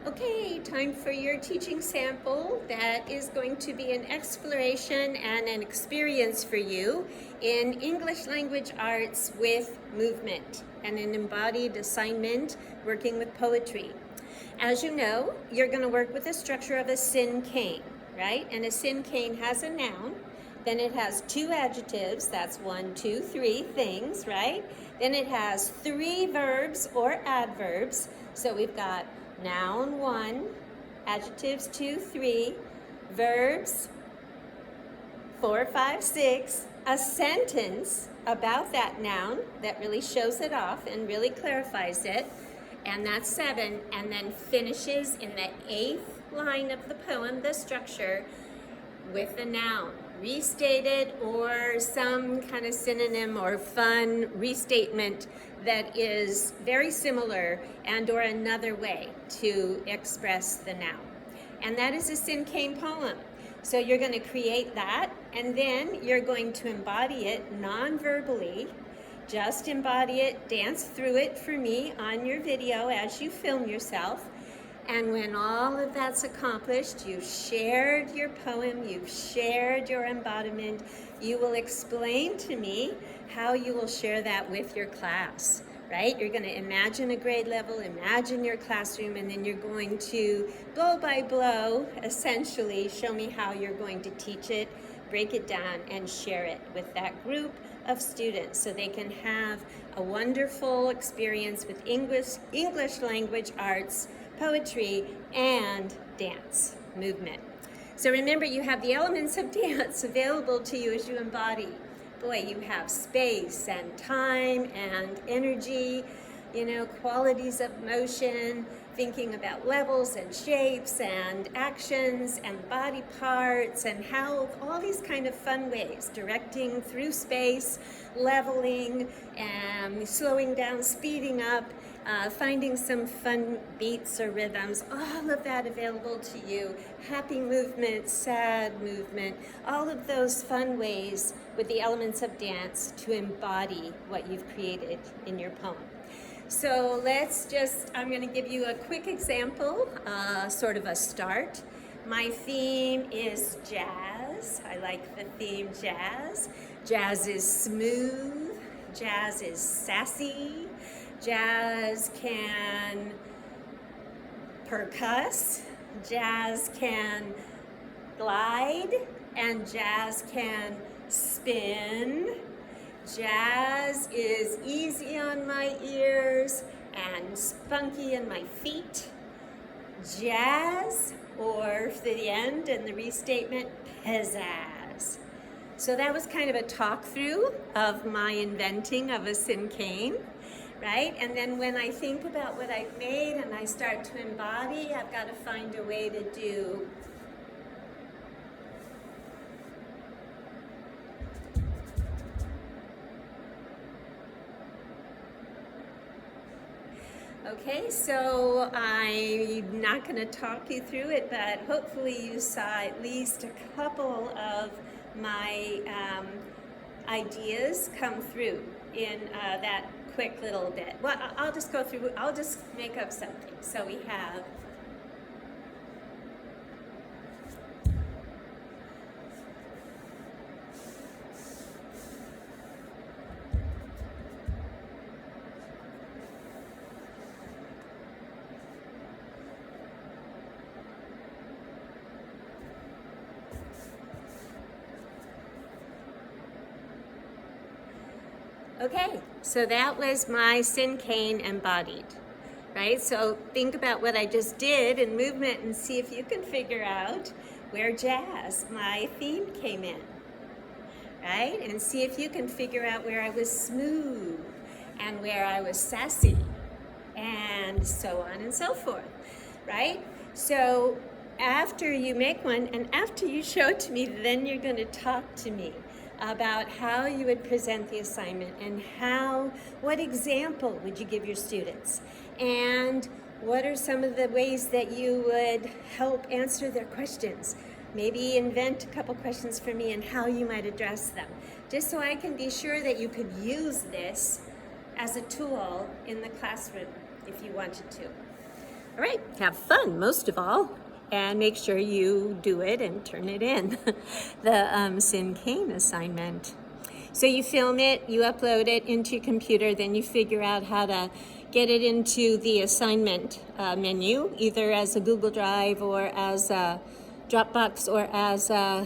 Okay, time for your teaching sample. That is going to be an exploration and an experience for you in English language arts with movement and an embodied assignment working with poetry. As you know, you're going to work with the structure of a cinquain, right? And a cinquain has a noun, then it has two adjectives, that's 1, 2, 3 things, right? Then it has 3 verbs or adverbs. So we've got noun 1, adjectives 2, 3, verbs 4, 5, 6, a sentence about that noun that really shows it off and really clarifies it, and that's 7, and then finishes in the 8th line of the poem, the structure, with the noun restated or some kind of synonym or fun restatement that is very similar and or another way to express the noun. And that is a cinquain poem. So you're going to create that, and then you're going to embody it non-verbally. Just embody it, dance through it for me on your video as you film yourself. And when all of that's accomplished, you've shared your poem, you've shared your embodiment, you will explain to me how you will share that with your class, right? You're going to imagine a grade level, imagine your classroom, and then you're going to, blow by blow, essentially show me how you're going to teach it, break it down, and share it with that group of students so they can have a wonderful experience with English language arts, poetry, and dance, movement. So remember, you have the elements of dance available to you as you embody. Boy, you have space and time and energy, qualities of motion, thinking about levels and shapes and actions and body parts and how all these kind of fun ways, directing through space, leveling, and slowing down, speeding up, finding some fun beats or rhythms, all of that available to you. Happy movement, sad movement, all of those fun ways with the elements of dance to embody what you've created in your poem. So I'm going to give you a quick example, sort of a start. My theme is jazz. I like the theme jazz. Jazz is smooth. Jazz is sassy. Jazz can percuss. Jazz can glide. And jazz can spin. Jazz is easy on my ears and spunky in my feet. Jazz, or for the end and the restatement, pizzazz. So that was kind of a talk through of my inventing of a cinquain, right? And then when I think about what I've made and I start to embody, I've got to find a way to do Okay, so I'm not going to talk you through it, but hopefully you saw at least a couple of my ideas come through in that quick little bit. Well, I'll just go through, I'll just make up something. So we have Okay, so that was my cinquain embodied, right? So think about what I just did in movement and see if you can figure out where jazz, my theme, came in, right? And see if you can figure out where I was smooth and where I was sassy and so on and so forth, right? So after you make one and after you show it to me, then you're going to talk to me about how you would present the assignment and what example would you give your students, and what are some of the ways that you would help answer their questions. Maybe invent a couple questions for me and how you might address them, just so I can be sure that you could use this as a tool in the classroom if you wanted to. All right, have fun most of all, and make sure you do it and turn it in, the Cinquain assignment. So you film it, you upload it into your computer, then you figure out how to get it into the assignment menu, either as a Google Drive or as a Dropbox or as a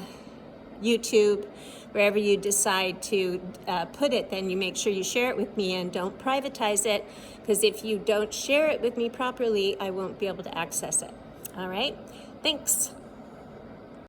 YouTube, wherever you decide to put it. Then you make sure you share it with me and don't privatize it, because if you don't share it with me properly, I won't be able to access it. All right, thanks.